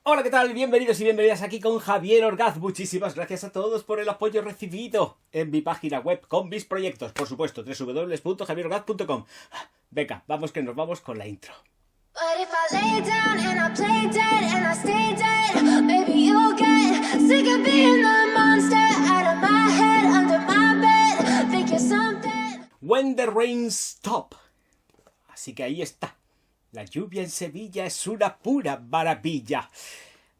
Hola, ¿qué tal? Bienvenidos y bienvenidas aquí con Javier Orgaz. Muchísimas gracias a todos por el apoyo recibido en mi página web con mis proyectos, por supuesto, www.javierorgaz.com. Venga, vamos que nos vamos con la intro. But if I lay down and I play dead and I stay dead, maybe you'll get sick of being the monster out of my head, under my bed, think you're something. When the rain stop. Así que ahí está. La lluvia en Sevilla es una pura maravilla.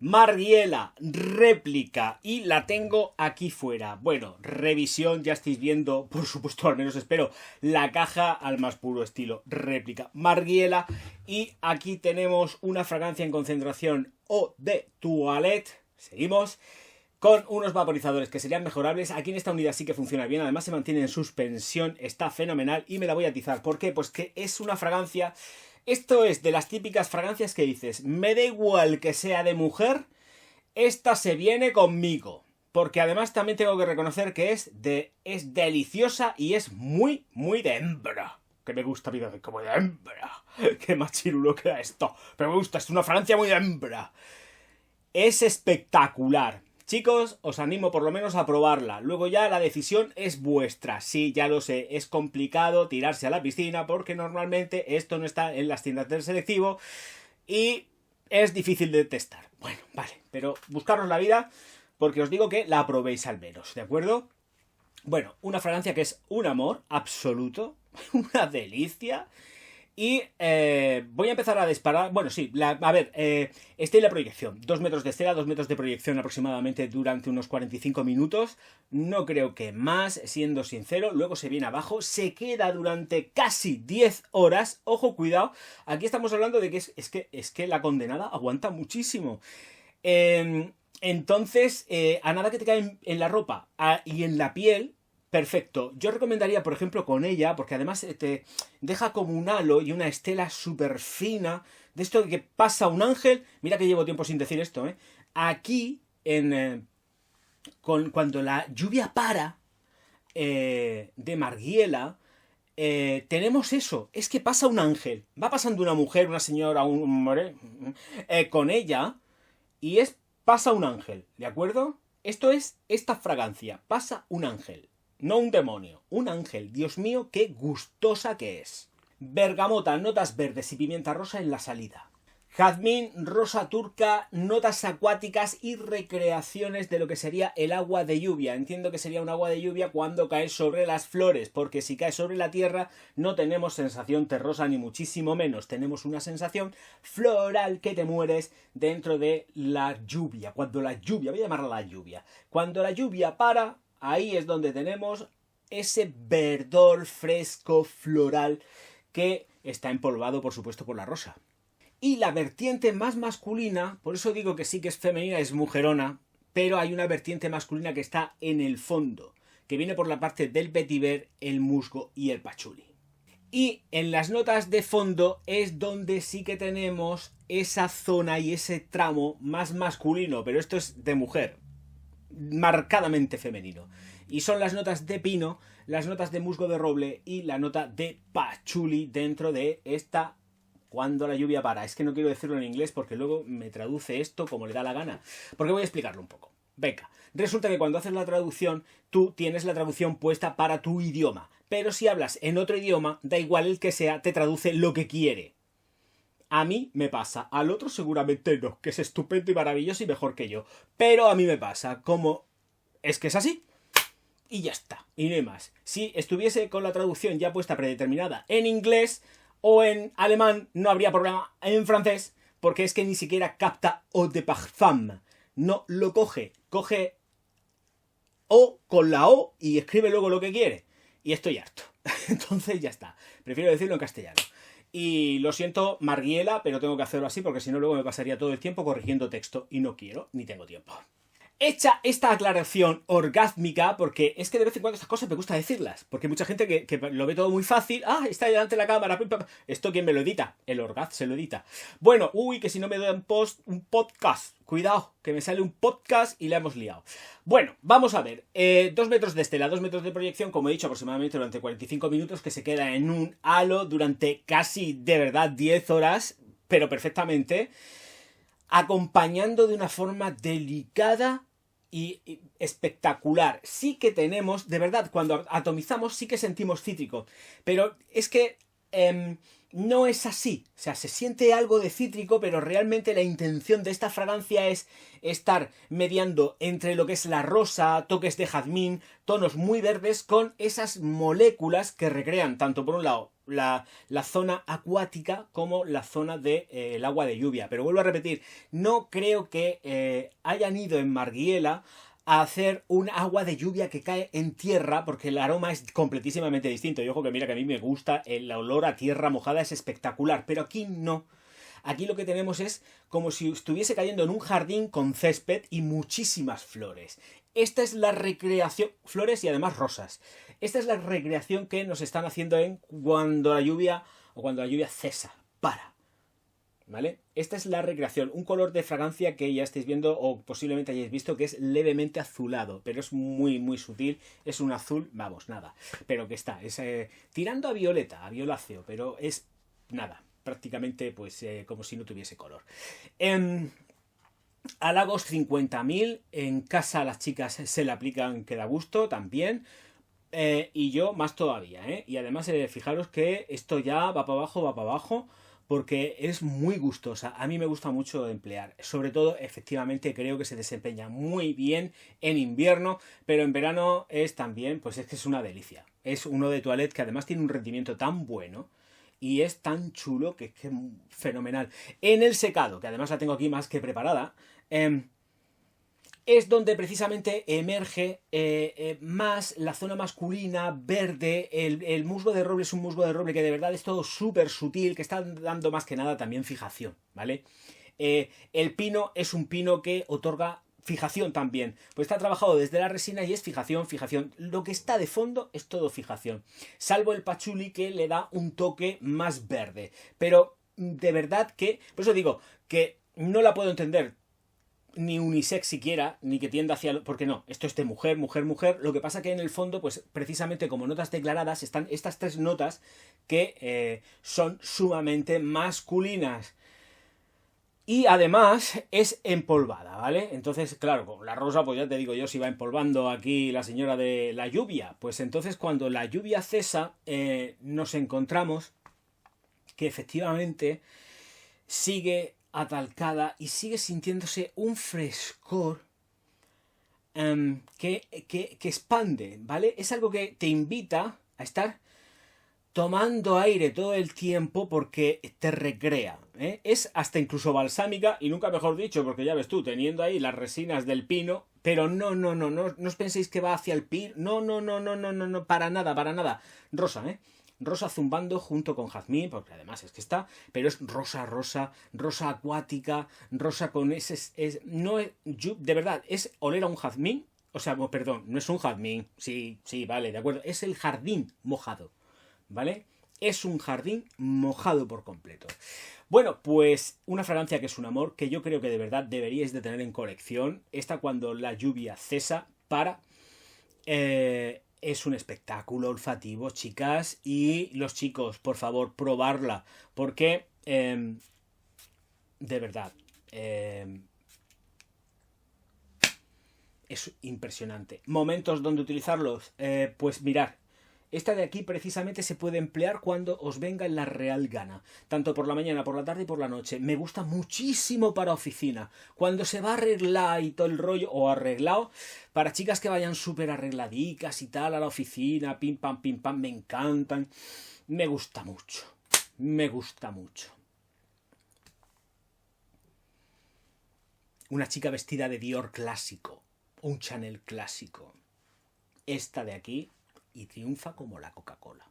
Margiela, réplica, y la tengo aquí fuera. Bueno, revisión, ya estáis viendo, por supuesto, al menos espero, la caja al más puro estilo réplica. Margiela, y aquí tenemos una fragancia en concentración Eau de Toilette. Seguimos. Con unos vaporizadores que serían mejorables. Aquí en esta unidad sí que funciona bien. Además se mantiene en suspensión. Está fenomenal. Y me la voy a atizar. ¿Por qué? Pues que es una fragancia... Esto es de las típicas fragancias que dices, me da igual que sea de mujer, esta se viene conmigo. Porque además también tengo que reconocer que es deliciosa y es muy, muy de hembra. Que me gusta a mí como de hembra. Qué machirulo queda esto. Pero me gusta, es una fragancia muy de hembra. Es espectacular. Chicos, os animo por lo menos a probarla. Luego ya la decisión es vuestra. Sí, ya lo sé, es complicado tirarse a la piscina porque normalmente esto no está en las tiendas del selectivo y es difícil de testar. Bueno, vale, pero buscaros la vida porque os digo que la probéis al menos, ¿de acuerdo? Bueno, una fragancia que es un amor absoluto, una delicia. Y voy a empezar a disparar. Bueno, sí, está en la proyección. 2 metros de estela, 2 metros de proyección aproximadamente durante unos 45 minutos. No creo que más, siendo sincero. Luego se viene abajo, se queda durante casi 10 horas. Ojo, cuidado. Aquí estamos hablando de que es que la condenada aguanta muchísimo. Entonces, a nada que te cae en la ropa y en la piel... Perfecto. Yo recomendaría, por ejemplo, con ella, porque además te deja como un halo y una estela súper fina, de esto de que pasa un ángel. Mira que llevo tiempo sin decir esto, ¿eh? Aquí, cuando la lluvia para, de Margiela, tenemos eso. Es que pasa un ángel. Va pasando una mujer, una señora, un hombre, con ella, y pasa un ángel, ¿de acuerdo? Esto es esta fragancia. Pasa un ángel. No un demonio, un ángel. Dios mío, qué gustosa que es. Bergamota, notas verdes y pimienta rosa en la salida. Jazmín, rosa turca, notas acuáticas y recreaciones de lo que sería el agua de lluvia. Entiendo que sería un agua de lluvia cuando cae sobre las flores, porque si cae sobre la tierra no tenemos sensación terrosa ni muchísimo menos. Tenemos una sensación floral que te mueres dentro de la lluvia. Cuando la lluvia, voy a llamarla la lluvia. Cuando la lluvia para... Ahí es donde tenemos ese verdor fresco floral que está empolvado, por supuesto, por la rosa. Y la vertiente más masculina, por eso digo que sí que es femenina, es mujerona, pero hay una vertiente masculina que está en el fondo, que viene por la parte del vetiver, el musgo y el pachuli. Y en las notas de fondo es donde sí que tenemos esa zona y ese tramo más masculino, pero esto es de mujer. Marcadamente femenino. Y son las notas de pino, las notas de musgo de roble y la nota de pachuli dentro de esta cuando la lluvia para. Es que no quiero decirlo en inglés porque luego me traduce esto como le da la gana. Porque voy a explicarlo un poco. Venga, resulta que cuando haces la traducción, tú tienes la traducción puesta para tu idioma. Pero si hablas en otro idioma, da igual el que sea, te traduce lo que quiere. A mí me pasa, al otro seguramente no, que es estupendo y maravilloso y mejor que yo. Pero a mí me pasa, como es que es así. Y ya está, y no hay más. Si estuviese con la traducción ya puesta predeterminada en inglés o en alemán, no habría problema en francés, porque es que ni siquiera capta eau de parfum. No lo coge, coge O con la O y escribe luego lo que quiere. Y estoy harto. Entonces ya está, prefiero decirlo en castellano. Y lo siento, Margiela, pero tengo que hacerlo así porque si no luego me pasaría todo el tiempo corrigiendo texto y no quiero ni tengo tiempo. Hecha esta aclaración orgásmica, porque es que de vez en cuando estas cosas me gusta decirlas, porque hay mucha gente que lo ve todo muy fácil. Ah, está delante de la cámara. ¿Esto quién me lo edita? El Orgaz se lo edita. Bueno, que si no me dan un podcast. Cuidado, que me sale un podcast y la hemos liado. Bueno, vamos a ver. 2 metros de estela, 2 metros de proyección, como he dicho, aproximadamente durante 45 minutos, que se queda en un halo durante casi, de verdad, 10 horas, pero perfectamente. acompañando de una forma delicada y espectacular. Sí que tenemos, de verdad, cuando atomizamos sí que sentimos cítrico, pero es que no es así. O sea, se siente algo de cítrico, pero realmente la intención de esta fragancia es estar mediando entre lo que es la rosa, toques de jazmín, tonos muy verdes, con esas moléculas que recrean tanto por un lado la zona acuática como la zona del agua de lluvia. Pero vuelvo a repetir, no creo que hayan ido en Margiela a hacer un agua de lluvia que cae en tierra, porque el aroma es completísimamente distinto. Y ojo que mira que a mí me gusta, el olor a tierra mojada es espectacular, pero aquí no. Aquí lo que tenemos es como si estuviese cayendo en un jardín con césped y muchísimas flores. Esta es la recreación, flores y además rosas. Esta es la recreación que nos están haciendo en cuando la lluvia cesa, para. ¿Vale? Esta es la recreación, un color de fragancia que ya estáis viendo o posiblemente hayáis visto que es levemente azulado, pero es muy muy sutil, es un azul, vamos, nada, pero que está, es tirando a violeta, a violáceo, pero es nada, prácticamente pues como si no tuviese color. Halagos 50.000, en casa a las chicas se le aplican que da gusto también. Y yo más todavía, y además fijaros que esto ya va para abajo, porque es muy gustosa. A mí me gusta mucho emplear. Sobre todo, efectivamente, creo que se desempeña muy bien en invierno, pero en verano es también, pues es que es una delicia. Es uno de toilette que además tiene un rendimiento tan bueno y es tan chulo que es que fenomenal. En el secado, que además la tengo aquí más que preparada, es donde precisamente emerge más la zona masculina, verde, el musgo de roble es un musgo de roble que de verdad es todo súper sutil, que está dando más que nada también fijación, ¿vale? El pino es un pino que otorga fijación también, pues está trabajado desde la resina y es fijación. Lo que está de fondo es todo fijación, salvo el pachuli que le da un toque más verde, pero de verdad que, por eso digo que no la puedo entender ni unisex siquiera, ni que tienda hacia... Porque no, esto es de mujer. Lo que pasa que en el fondo, pues precisamente como notas declaradas, están estas tres notas que son sumamente masculinas. Y además es empolvada, ¿vale? Entonces, claro, con la rosa, pues ya te digo yo, si va empolvando aquí la señora de la lluvia. Pues entonces cuando la lluvia cesa, nos encontramos que efectivamente sigue atalcada y sigue sintiéndose un frescor que expande, ¿vale? Es algo que te invita a estar tomando aire todo el tiempo porque te recrea, ¿eh? Es hasta incluso balsámica y nunca mejor dicho, porque ya ves tú, teniendo ahí las resinas del pino, pero no os penséis que va hacia el pino, no, para nada, rosa, rosa zumbando junto con jazmín, porque además es que está, pero es rosa acuática, rosa con ese, no es, de verdad, es oler a un jazmín, o sea, perdón, no es un jazmín, sí, vale, de acuerdo, es el jardín mojado, ¿vale? Es un jardín mojado por completo. Bueno, pues una fragancia que es un amor, que yo creo que de verdad deberíais de tener en colección, esta cuando la lluvia cesa para... es un espectáculo olfativo, chicas, y los chicos, por favor, probarla, porque de verdad es impresionante. Momentos donde utilizarlos, pues mirar. Esta de aquí precisamente se puede emplear cuando os venga en la real gana. Tanto por la mañana, por la tarde y por la noche. Me gusta muchísimo para oficina. Cuando se va a arreglar y todo el rollo, o arreglado, para chicas que vayan súper arregladicas y tal a la oficina, pim pam, me encantan. Me gusta mucho. Una chica vestida de Dior clásico. Un Chanel clásico. Esta de aquí... y triunfa como la Coca-Cola.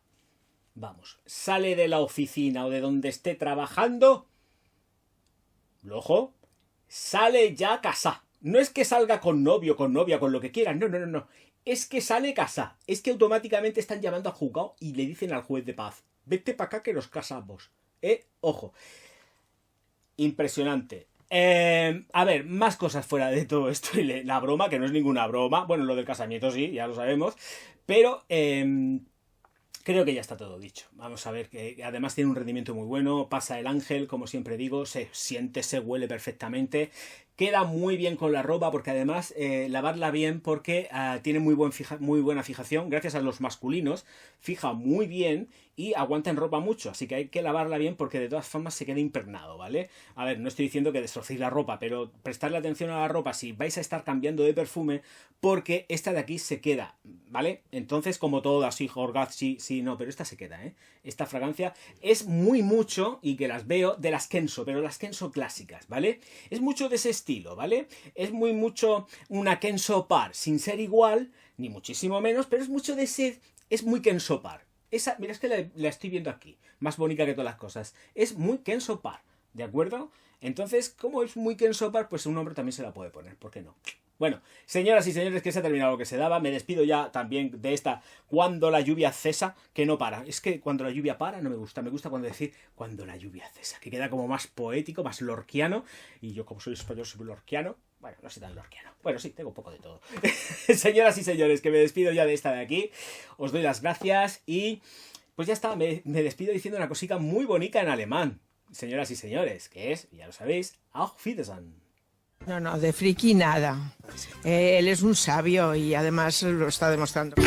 Vamos, sale de la oficina o de donde esté trabajando, ojo, sale ya casá. No es que salga con novio, con novia, con lo que quiera, no. Es que sale casá. Es que automáticamente están llamando al juzgado y le dicen al juez de paz, vete para acá que nos casamos. Ojo. Impresionante. A ver, más cosas fuera de todo esto y la broma, que no es ninguna broma. Bueno, lo del casamiento sí, ya lo sabemos. Pero Creo que ya está todo dicho. Vamos a ver, que además tiene un rendimiento muy bueno, pasa el ángel, como siempre digo, se siente, se huele perfectamente, queda muy bien con la ropa, porque además lavarla bien porque tiene muy buena fijación, gracias a los masculinos, fija muy bien y aguanta en ropa mucho, así que hay que lavarla bien porque de todas formas se queda impregnado, ¿vale? A ver, no estoy diciendo que destrocéis la ropa, pero prestarle atención a la ropa si vais a estar cambiando de perfume, porque esta de aquí se queda, ¿vale? Entonces, como todas, sí, Orgaz, sí, no, pero esta se queda, ¿eh? Esta fragancia es muy mucho, y que las veo, de las Kenzo, pero las Kenzo clásicas, ¿vale? Es mucho de ese estilo, ¿vale? Es muy mucho una Kenzo Par, sin ser igual, ni muchísimo menos, pero es mucho de ese, es muy Kenzo Par. Esa, mira, es que la estoy viendo aquí, más bonita que todas las cosas. Es muy Kenzo Par, ¿de acuerdo? Entonces, como es muy Kenzo Par, pues un hombre también se la puede poner, ¿por qué no? Bueno, señoras y señores, que se ha terminado lo que se daba. Me despido ya también de esta Cuando la lluvia cesa, que no para. Es que cuando la lluvia para no me gusta. Me gusta cuando decir cuando la lluvia cesa, que queda como más poético, más lorquiano. Y yo, como soy español, soy lorquiano. Bueno, no soy tan lorquiano. Bueno, sí, tengo un poco de todo. Señoras y señores, que me despido ya de esta de aquí. Os doy las gracias y pues ya está. Me despido diciendo una cosita muy bonita en alemán. Señoras y señores, que es, ya lo sabéis, Auf Wiedersehen. No, de friki nada. Él es un sabio y además lo está demostrando.